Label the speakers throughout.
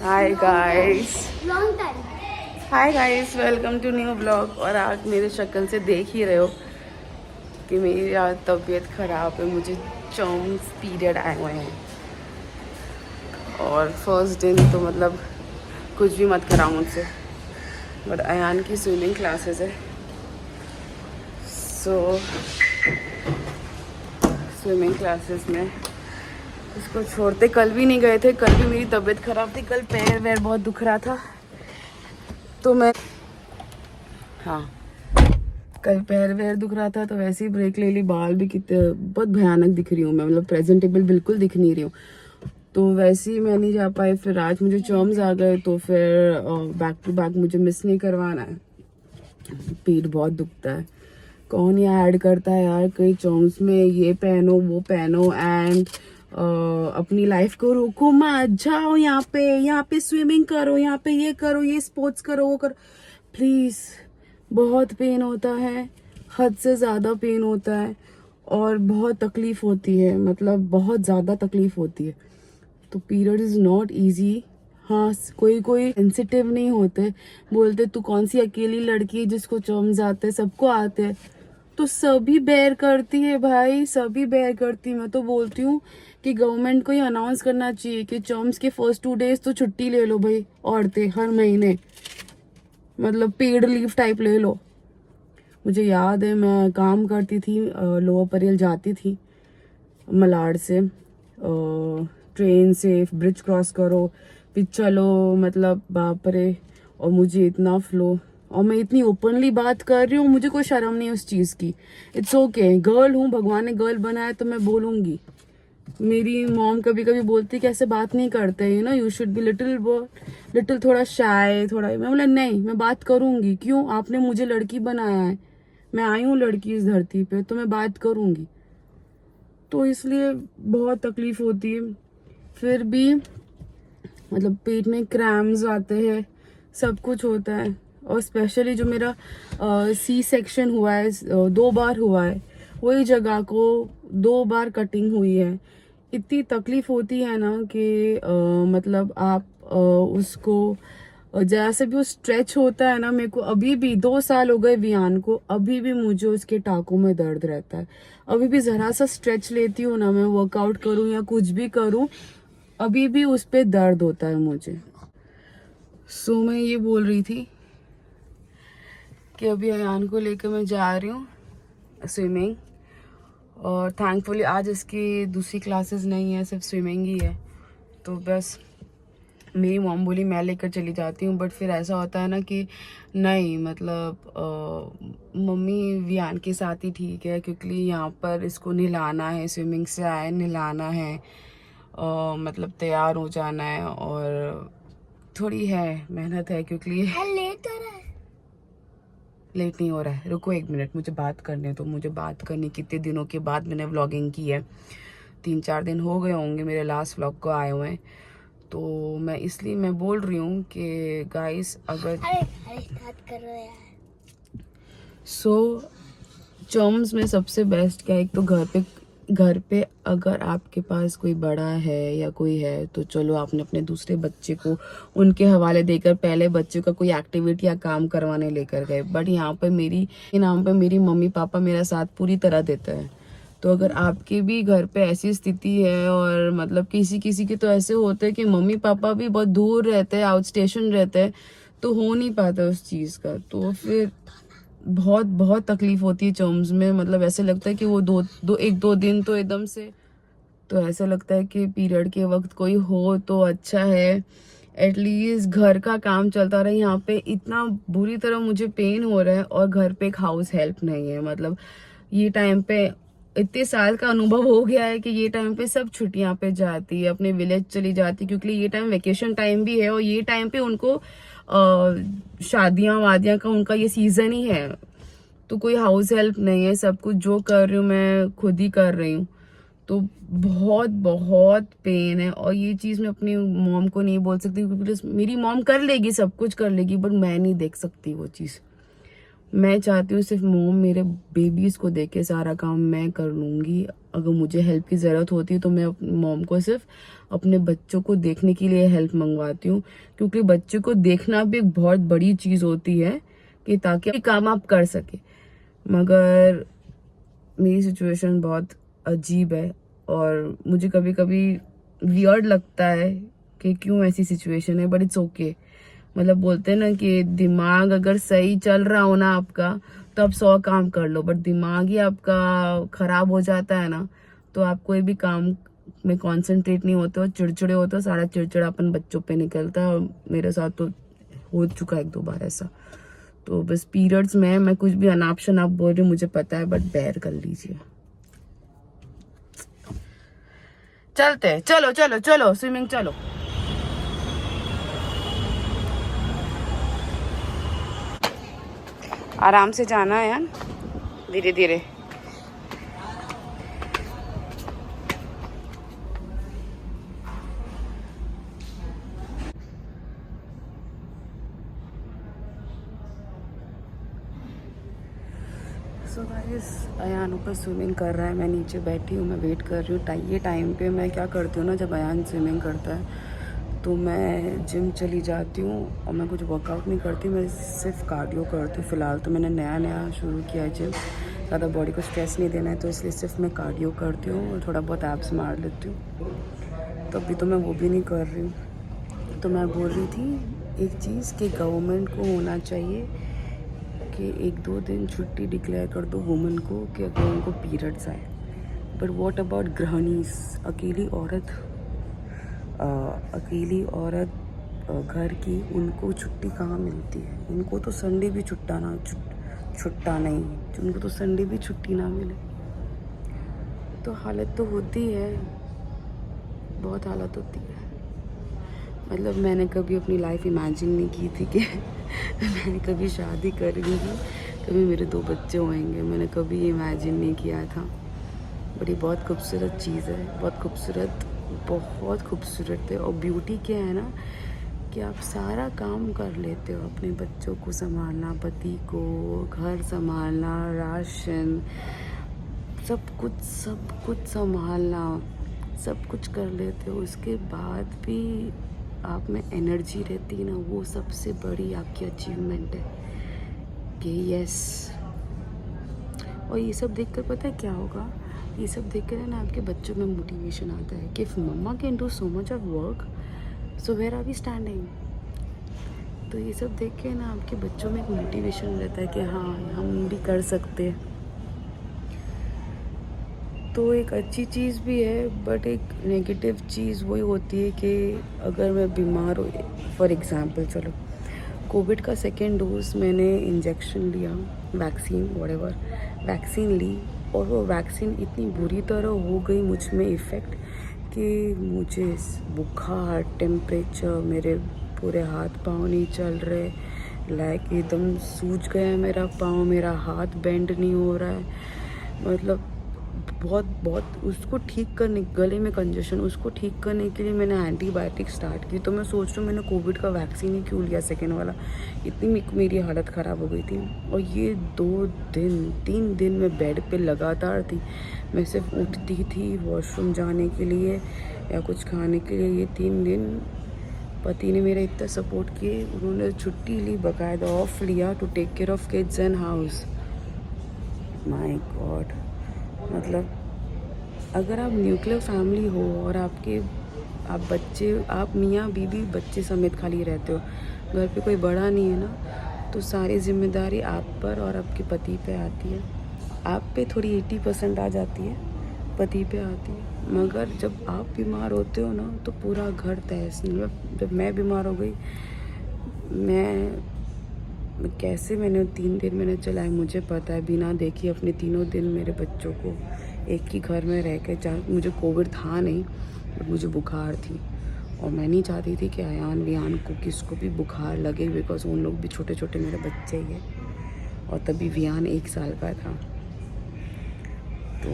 Speaker 1: Hi guys,
Speaker 2: long time.
Speaker 1: Hi guys, welcome to new blog. और आज मेरे शक्ल से देख ही रहे हो कि मेरी आज तबीयत ख़राब है। मुझे चर्म्स पीरियड आए हुए हैं और फर्स्ट दिन तो मतलब कुछ भी मत कराओ मुझसे। बट अयान की स्विमिंग क्लासेस है, सो स्विमिंग क्लासेस में इसको छोड़ते कल भी नहीं गए थे। कल भी मेरी तबीयत ख़राब थी, कल पैर वैर बहुत दुख रहा था तो मैं कल पैर वैर दुख रहा था तो वैसे ही ब्रेक ले ली। बाल भी कितने बहुत भयानक दिख रही हूँ मैं, मतलब प्रेजेंटेबल बिल्कुल दिख नहीं रही हूँ, तो वैसे ही मैं नहीं जा पाई। फिर आज मुझे चर्म्स आ गए तो फिर बैक टू बैक मुझे मिस नहीं करवाना है। पीठ बहुत दुखता है। कौन ये ऐड करता है यार कई चर्म्स में, ये पहनो वो पहनो एंड अपनी लाइफ को रोको मत, जाओ यहाँ पे स्विमिंग करो, यहाँ पे ये करो, ये स्पोर्ट्स करो, वो करो। प्लीज, बहुत पेन होता है, हद से ज़्यादा पेन होता है और बहुत तकलीफ होती है, मतलब बहुत ज़्यादा तकलीफ होती है। तो पीरियड इज़ नॉट इजी। हाँ, कोई कोई सेंसिटिव नहीं होते, बोलते तू कौन सी अकेली लड़की है जिसको चर्म्स आते हैं, सबको आते हैं। तो सभी बेयर करती है भाई, सभी बेयर करती है। मैं तो बोलती हूँ कि गवर्नमेंट को ये अनाउंस करना चाहिए कि चर्म्स के फर्स्ट 2 डेज तो छुट्टी ले लो भाई, औरतें हर महीने, मतलब पेड लीव टाइप ले लो। मुझे याद है मैं काम करती थी, लोअर परियल जाती थी मलाड से, ट्रेन से ब्रिज क्रॉस करो फिर चलो, मतलब बाप रे। और मुझे इतना फ्लो, और मैं इतनी ओपनली बात कर रही हूँ, मुझे कोई शर्म नहीं उस चीज़ की। इट्स ओके, गर्ल हूँ, भगवान ने गर्ल बनाया तो मैं बोलूँगी। मेरी मॉम कभी कभी बोलती कि ऐसे बात नहीं करते, you know you should be little थोड़ा शाय थोड़ा। मैं बोला नहीं, मैं बात करूँगी। क्यों? आपने मुझे लड़की बनाया है, मैं आई हूँ लड़की इस धरती पे, तो मैं बात करूँगी। तो इसलिए बहुत तकलीफ होती है। फिर भी मतलब पेट में क्रैम्स आते हैं, सब कुछ होता है। और स्पेशली जो मेरा सी सेक्शन हुआ है, 2 बार हुआ है, वही जगह को 2 बार कटिंग हुई है। इतनी तकलीफ होती है ना कि मतलब आप उसको जैसे भी वो स्ट्रेच होता है ना, मेरे को अभी भी 2 साल हो गए वियान को, अभी भी मुझे उसके टाकों में दर्द रहता है। अभी भी जरा सा स्ट्रेच लेती हूँ ना, मैं वर्कआउट करूँ या कुछ भी करूँ, अभी भी उस पे दर्द होता है मुझे। सो मैं ये बोल रही थी कि अभी अयान को लेकर मैं जा रही हूँ स्विमिंग, और थैंकफुली आज इसकी दूसरी क्लासेस नहीं है, सिर्फ स्विमिंग ही है। तो बस मेरी मॉम बोली मैं लेकर चली जाती हूँ, बट फिर ऐसा होता है ना कि नहीं, मतलब मम्मी वियान के साथ ही ठीक है, क्योंकि यहाँ पर इसको नहलाना है, स्विमिंग से आए नहलाना है, मतलब तैयार हो जाना है, और थोड़ी है मेहनत है क्योंकि
Speaker 2: लेट हो रहा है।
Speaker 1: लेट नहीं हो रहा है। रुको 1 मिनट, मुझे बात करने तो, मुझे बात करनी। कितने दिनों के बाद मैंने व्लॉगिंग की है, 3-4 दिन हो गए होंगे मेरे लास्ट व्लॉग को आए हुए हैं। तो मैं इसलिए मैं बोल रही हूँ कि गाइस अगर
Speaker 2: अरे स्टार्ट करो यार।
Speaker 1: सो चर्म्स में सबसे बेस्ट क्या है, एक तो घर पे अगर आपके पास कोई बड़ा है या कोई है तो चलो आपने अपने दूसरे बच्चे को उनके हवाले देकर पहले बच्चे का कोई एक्टिविटी या काम करवाने लेकर गए। बट यहाँ पे मेरी नाम पे मेरी मम्मी पापा मेरा साथ पूरी तरह देते हैं। तो अगर आपके भी घर पे ऐसी स्थिति है, और मतलब किसी किसी के तो ऐसे होते हैं कि मम्मी पापा भी बहुत दूर रहते हैं, आउट स्टेशन रहते हैं, तो हो नहीं पाता उस चीज़ का, तो फिर बहुत बहुत तकलीफ होती है चर्म्स में। मतलब ऐसे लगता है कि वो 1-2 दिन तो एकदम से, तो ऐसा लगता है कि पीरियड के वक्त कोई हो तो अच्छा है, एटलीस्ट घर का काम चलता रहे। यहाँ पे इतना बुरी तरह मुझे पेन हो रहा है और घर पे एक हाउस हेल्प नहीं है। मतलब ये टाइम पे इतने साल का अनुभव हो गया है कि ये टाइम पे सब छुट्टियां पे जाती है, अपने विलेज चली जाती है, क्योंकि ये टाइम वेकेशन टाइम भी है और ये टाइम पे उनको शादियां वादियां का उनका ये सीजन ही है। तो कोई हाउस हेल्प नहीं है, सब कुछ जो कर रही हूँ मैं खुद ही कर रही हूँ। तो बहुत बहुत पेन है, और ये चीज़ मैं अपनी मॉम को नहीं बोल सकती क्योंकि मेरी मॉम कर लेगी, सब कुछ कर लेगी, बट मैं नहीं देख सकती वो चीज़। मैं चाहती हूँ सिर्फ मॉम मेरे बेबीज़ को देख के सारा काम मैं कर लूँगी। अगर मुझे हेल्प की ज़रूरत होती है तो मैं मॉम को सिर्फ अपने बच्चों को देखने के लिए हेल्प मंगवाती हूँ, क्योंकि बच्चों को देखना भी एक बहुत बड़ी चीज़ होती है कि ताकि काम आप कर सके। मगर मेरी सिचुएशन बहुत अजीब है और मुझे कभी कभी वियर्ड लगता है कि क्यों ऐसी सिचुएशन है, बट इट्स ओके। मतलब बोलते हैं ना कि दिमाग अगर सही चल रहा हो ना आपका, तो आप 100 काम कर लो, बट दिमाग ही आपका खराब हो जाता है ना, तो आप कोई भी काम में कंसंट्रेट नहीं होते हो, चिड़चिड़े होते हो, सारा चिड़चिड़ापन बच्चों पे निकलता है। और मेरे साथ तो हो चुका 1-2 बार ऐसा। तो बस पीरियड्स में मैं कुछ भी अनाप शनाप बोल रही हूँ, मुझे पता है, बट बेयर कर लीजिए। चलते हैं, चलो चलो चलो स्विमिंग चलो। आराम से जाना है यार, धीरे धीरे। सो गाइस, अयान ऊपर स्विमिंग कर रहा है, मैं नीचे बैठी हूँ, मैं वेट कर रही हूँ। ये टाइम पे मैं क्या करती हूँ ना, जब अयान स्विमिंग करता है तो मैं जिम चली जाती हूँ और मैं कुछ वर्कआउट नहीं करती, मैं सिर्फ कार्डियो करती हूँ। फ़िलहाल तो मैंने नया शुरू किया है जिम, ज़्यादा बॉडी को स्ट्रेस नहीं देना है, तो इसलिए सिर्फ मैं कार्डियो करती हूँ और थोड़ा बहुत एब्स मार लेती हूँ। तो अभी तो मैं वो भी नहीं कर रही हूँ। तो मैं बोल रही थी एक चीज़ कि गवर्नमेंट को होना चाहिए कि 1-2 दिन छुट्टी डिक्लेयर कर दो वुमेन को कि अगर उनको पीरियड्स आए। बट व्हाट अबाउट गृहिणीज, अकेली औरत घर की, उनको छुट्टी कहाँ मिलती है? उनको तो संडे भी छुट्टा नहीं, उनको तो संडे भी छुट्टी ना मिले। तो हालत तो होती है, बहुत हालत होती है। मतलब मैंने कभी अपनी लाइफ इमेजिन नहीं की थी कि मैंने कभी शादी करूँगी, कभी मेरे 2 बच्चे होंगे, मैंने कभी इमेजिन नहीं किया था। बड़ी बहुत खूबसूरत चीज़ है, बहुत खूबसूरत है। और ब्यूटी क्या है ना कि आप सारा काम कर लेते हो, अपने बच्चों को संभालना, पति को, घर संभालना, राशन, सब कुछ संभालना, सब कुछ कर लेते हो। उसके बाद भी आप में एनर्जी रहती है ना, वो सबसे बड़ी आपकी अचीवमेंट है कि यस। और ये सब देखकर पता है क्या होगा, ये सब देखकर है ना आपके बच्चों में मोटिवेशन आता है कि if mama can do so much of work, so where are we standing. तो ये सब देख के ना आपके बच्चों में एक मोटिवेशन रहता है कि हाँ हम भी कर सकते हैं। तो एक अच्छी चीज़ भी है, बट एक नेगेटिव चीज़ वही होती है कि अगर मैं बीमार हो, फॉर एग्ज़ाम्पल चलो कोविड का 2nd डोज मैंने इंजेक्शन लिया, वैक्सीन ली, और वो वैक्सीन इतनी बुरी तरह हो गई मुझ में इफ़ेक्ट कि मुझे बुखार, टेम्परेचर, मेरे पूरे हाथ पाँव नहीं चल रहे, लाइक एकदम सूज गया है मेरा पाँव, मेरा हाथ बेंड नहीं हो रहा है। मतलब बहुत उसको ठीक करने, गले में कंजेशन, उसको ठीक करने के लिए मैंने एंटीबायोटिक स्टार्ट की। तो मैं सोच रही हूँ मैंने कोविड का वैक्सीन ही क्यों लिया 2nd वाला, इतनी मेरी हालत ख़राब हो गई थी। और ये 3 दिन में बेड पे लगातार थी, मैं सिर्फ उठती थी वॉशरूम जाने के लिए या कुछ खाने के लिए। ये 3 दिन पति ने मेरा इतना सपोर्ट किए, उन्होंने छुट्टी ली, बाकायदा ऑफ लिया to take care of kids and house. My god, मतलब अगर आप न्यूक्लियर फैमिली हो और आप मियाँ बीवी बच्चे समेत खाली रहते हो, घर पे कोई बड़ा नहीं है ना, तो सारी जिम्मेदारी आप पर और आपके पति पे आती है। आप पे थोड़ी 80% आ जाती है, पति पे आती है। मगर जब आप बीमार होते हो ना तो पूरा घर तहस। जब मैं बीमार हो गई, कैसे मैंने 3 दिन मैंने चलाए मुझे पता है, बिना देखे अपने 3 दिन मेरे बच्चों को एक ही घर में रह के। मुझे कोविड था नहीं, बट मुझे बुखार थी और मैं नहीं चाहती थी कि अयान को किसको भी बुखार लगे, बिकॉज उन लोग भी छोटे छोटे मेरे बच्चे ही हैं। और तभी वियान 1 साल का था, तो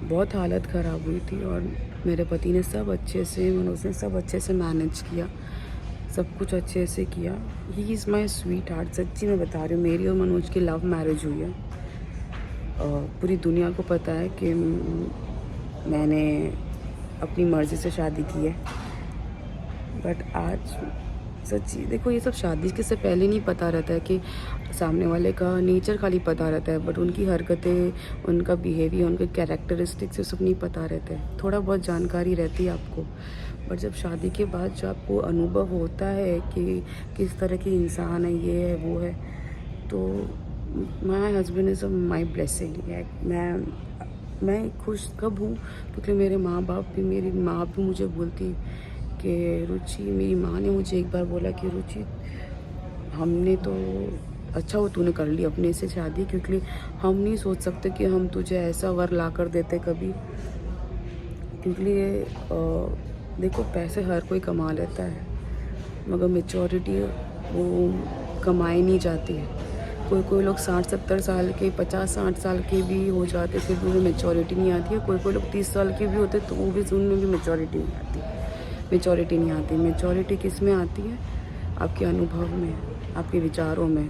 Speaker 1: बहुत हालत ख़राब हुई थी। और मेरे पति ने उसने सब अच्छे से मैनेज किया, सब कुछ अच्छे से किया। He is my sweet heart. सच्ची मैं बता रही हूँ, मेरी और मनोज की लव मैरिज हुई है। पूरी दुनिया को पता है कि मैंने अपनी मर्ज़ी से शादी की है। बट आज सच्ची देखो, ये सब शादी के से पहले नहीं पता रहता है कि सामने वाले का नेचर खाली पता रहता है, बट उनकी हरकतें, उनका बिहेवियर, उनके कैरेक्टरिस्टिक्स ये सब नहीं पता रहते हैं। थोड़ा बहुत जानकारी रहती है आपको, बट जब शादी के बाद जो आपको अनुभव होता है कि किस तरह के इंसान है, ये है वो है, तो my husband is my blessing. मैं खुश कब हूँ क्योंकि मेरे माँ बाप भी, मेरी माँ भी मुझे बोलती कि रुचि, मेरी माँ ने मुझे एक बार बोला कि रुचि, हमने तो अच्छा हो तूने कर ली अपने से शादी, क्योंकि हम नहीं सोच सकते कि हम तुझे ऐसा वर ला कर देते कभी। क्योंकि देखो, पैसे हर कोई कमा लेता है, मगर मेच्योरिटी वो कमाई नहीं जाती है। कोई लोग 60-70 साल के, 50-60 साल के भी हो जाते, फिर भी उन्हें मेच्योरिटी नहीं आती है। कोई लोग 30 साल के भी होते तो वो भी, उनमें भी मेच्योरिटी नहीं आती। मेच्योरिटी किस में आती है? आपके अनुभव में, आपके विचारों में,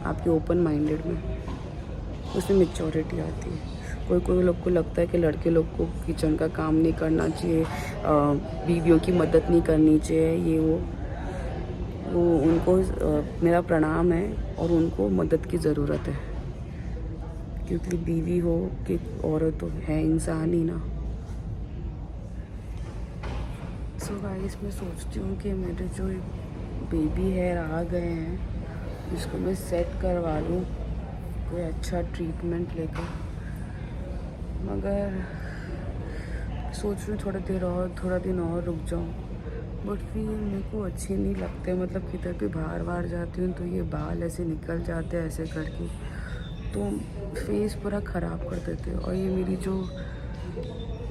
Speaker 1: आपके ओपन माइंडेड में, उसमें मेच्योरिटी आती है। कोई लोग को लगता है कि लड़के लोग को किचन का काम नहीं करना चाहिए, बीवियों की मदद नहीं करनी चाहिए, ये वो उनको मेरा प्रणाम है, और उनको मदद की ज़रूरत है, क्योंकि बीवी हो कि औरत हो, है इंसान ही ना। सो गाइस, मैं सोचती हूँ कि मेरे जो बेबी हेयर आ गए हैं, इसको मैं सेट करवा लूँ कोई अच्छा ट्रीटमेंट लेकर, मगर सोच रही हूँ थोड़ा दिन और रुक जाऊँ। बट फिर मेरे को अच्छे नहीं लगते, मतलब किधर भी बाहर जाती हूँ तो ये बाल ऐसे निकल जाते हैं ऐसे करके, तो फेस पूरा ख़राब कर देते हैं। और ये मेरी जो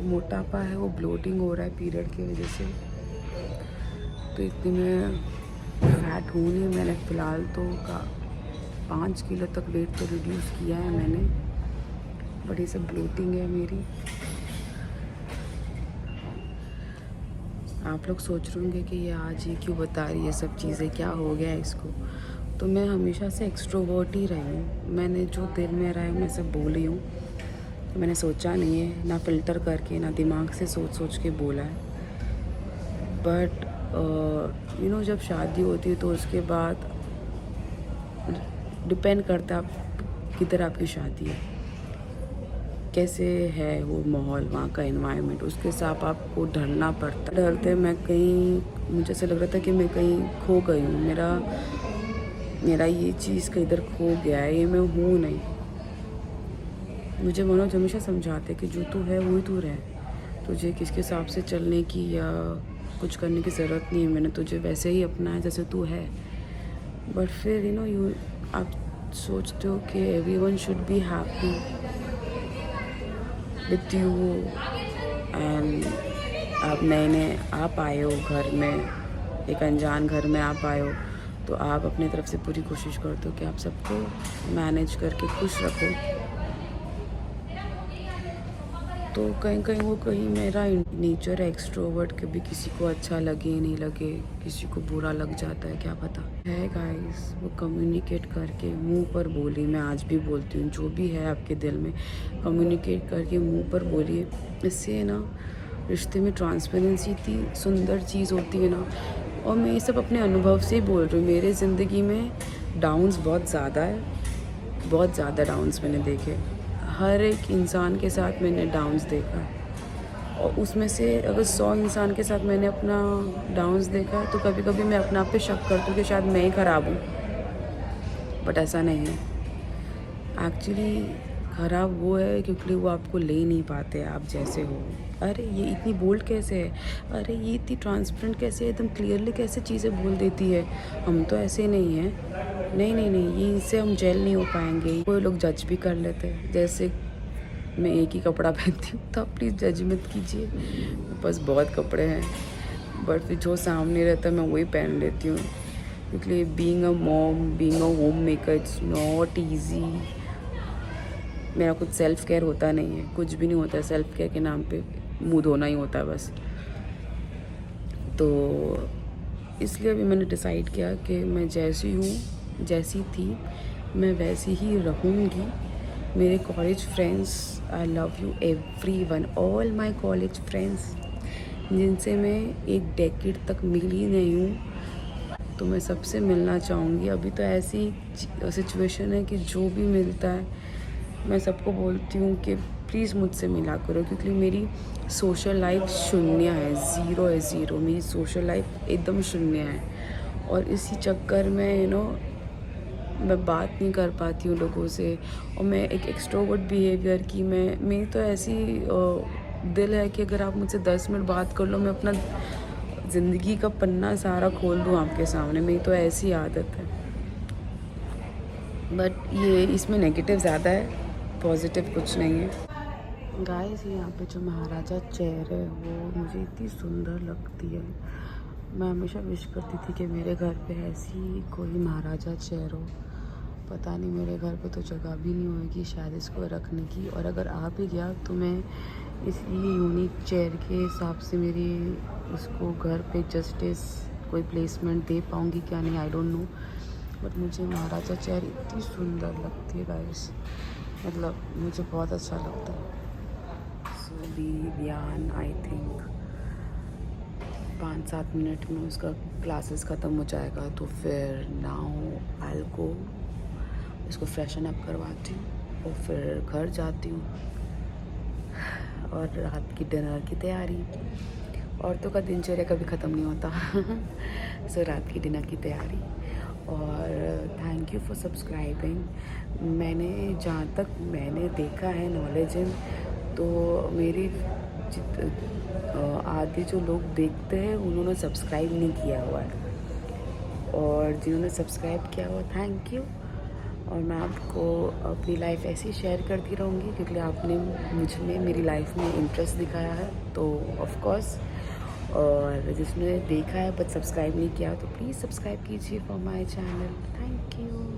Speaker 1: मोटापा है, वो ब्लोटिंग हो रहा है पीरियड की वजह से, तो इतनी मैं फैट हूँ नहीं। मैंने फ़िलहाल तो 5 किलो तक वेट तो रिड्यूस किया है मैंने, बट ये सब ब्लोटिंग है मेरी। आप लोग सोच रहे होंगे कि ये आज ये क्यों बता रही है सब चीज़ें, क्या हो गया है इसको। तो मैं हमेशा से एक्सट्रोवर्ट ही रही हूँ। मैंने जो दिल में रहा है मैं सब बोली हूँ। मैंने सोचा नहीं है, ना फ़िल्टर करके, ना दिमाग से सोच के बोला है। बट जब शादी होती है तो उसके बाद डिपेंड करता है आप किधर आपकी शादी है, कैसे है वो माहौल, वहाँ का एनवायरनमेंट, उसके हिसाब आपको ढलना पड़ता है। ढलते मैं कहीं, मुझे ऐसा लग रहा था कि मैं कहीं खो गई हूँ, मेरा ये चीज़ का इधर खो गया है, ये मैं हूँ नहीं। मुझे मनोज हमेशा समझाते कि जो तू है वही तू रह, तुझे किसके हिसाब से चलने की या कुछ करने की ज़रूरत नहीं है, मैंने तुझे वैसे ही अपना है जैसे तू है। बट फिर आप सोचते हो कि everyone should be happy with you, and आप नए आप आए हो घर में, एक अनजान घर में आप आए हो, तो आप अपनी तरफ से पूरी कोशिश करते हो कि आप सबको मैनेज करके खुश रखो। तो कहीं मेरा नेचर है एक्सट्रोवर्ट, कभी किसी को अच्छा लगे नहीं लगे, किसी को बुरा लग जाता है, क्या पता है। गाइस, वो कम्युनिकेट करके मुंह पर बोली, मैं आज भी बोलती हूँ, जो भी है आपके दिल में कम्युनिकेट करके मुंह पर बोलिए। इससे ना रिश्ते में ट्रांसपेरेंसी इतनी सुंदर चीज़ होती है ना। और मैं ये सब अपने अनुभव से ही बोल रही हूँ। मेरे ज़िंदगी में डाउन्स बहुत ज़्यादा है, बहुत ज़्यादा डाउन्स मैंने देखे। हर एक इंसान के साथ मैंने डाउन्स देखा, और उसमें से अगर 100 इंसान के साथ मैंने अपना डाउन्स देखा, तो कभी कभी मैं अपने आप पे शक करती हूँ कि शायद मैं ही ख़राब हूँ। बट ऐसा नहीं है। एक्चुअली ख़राब वो है क्योंकि वो आपको ले नहीं पाते आप जैसे हो। अरे ये इतनी बोल्ड कैसे है, अरे ये इतनी ट्रांसपेरेंट कैसे है, एकदम क्लियरली कैसे चीज़ें बोल देती है, हम तो ऐसे नहीं हैं। नहीं, ये इनसे हम जेल नहीं हो पाएंगे। कोई लोग जज भी कर लेते हैं, जैसे मैं एक ही कपड़ा पहनती हूँ, तो आप प्लीज़ जज मत कीजिए, बस बहुत कपड़े हैं, बट फिर जो सामने रहता है मैं वही पहन लेती हूँ। क्योंकि being a mom, being a home maker, it's not easy. मेरा कुछ सेल्फ़ केयर होता नहीं है, कुछ भी नहीं होता है। सेल्फ़ केयर के नाम पे मुँह धोना ही होता है बस। तो इसलिए अभी मैंने डिसाइड किया कि मैं जैसी हूँ, जैसी थी, मैं वैसी ही रहूँगी। मेरे college friends, I love you everyone, all my college friends जिनसे मैं एक डेकेड तक मिली नहीं हूँ, तो मैं सबसे मिलना चाहूँगी। अभी तो ऐसी सिचुएशन है कि जो भी मिलता है मैं सबको बोलती हूँ कि प्लीज़ मुझसे मिला करो, क्योंकि मेरी सोशल लाइफ शून्य है, ज़ीरो है, ज़ीरो। मेरी सोशल लाइफ एकदम शून्य है और इसी चक्कर में मैं बात नहीं कर पाती हूँ लोगों से। और मैं एक एक्सट्रोवर्ट बिहेवियर की, मेरी तो ऐसी दिल है कि अगर आप मुझसे 10 मिनट बात कर लो, मैं अपना ज़िंदगी का पन्ना सारा खोल दूँ आपके सामने। मेरी तो ऐसी आदत है। बट ये इसमें नेगेटिव ज़्यादा है, पॉजिटिव कुछ नहीं है। गाइस, यहाँ पे जो महाराजा चेयर है वो मुझे इतनी सुंदर लगती है। मैं हमेशा विश करती थी कि मेरे घर पे ऐसी कोई महाराजा चेयर हो। पता नहीं, मेरे घर पे तो जगह भी नहीं होगी शायद इसको रखने की, और अगर आ भी गया तो मैं इसी यूनिक चेयर के हिसाब से मेरी उसको घर पे जस्टिस कोई प्लेसमेंट दे पाऊँगी क्या नहीं, आई डोंट नो। बट मुझे महाराजा चेयर इतनी सुंदर लगती है गाइस, मतलब मुझे बहुत अच्छा लगता है। सो विवियान, आई थिंक 5-7 मिनट में उसका क्लासेस ख़त्म हो जाएगा, तो फिर नाउ आई गो, उसको फ्रेशन अप करवाती हूँ और फिर घर जाती हूँ और रात की डिनर की तैयारी। औरतों का दिनचर्या कभी ख़त्म नहीं होता। सो रात की डिनर की तैयारी। और थैंक यू फॉर सब्सक्राइबिंग। मैंने जहाँ तक मैंने देखा है नॉलेज इन, तो मेरी आधे जो लोग देखते हैं उन्होंने सब्सक्राइब नहीं किया हुआ है, और जिन्होंने सब्सक्राइब किया हुआ थैंक यू। और मैं आपको अपनी लाइफ ऐसे ही शेयर करती रहूँगी, क्योंकि आपने मुझ में मेरी लाइफ में इंटरेस्ट दिखाया है, तो ऑफ कोर्स। और जिसने देखा है बट सब्सक्राइब नहीं किया तो प्लीज़ सब्सक्राइब कीजिए for my channel. Thank you.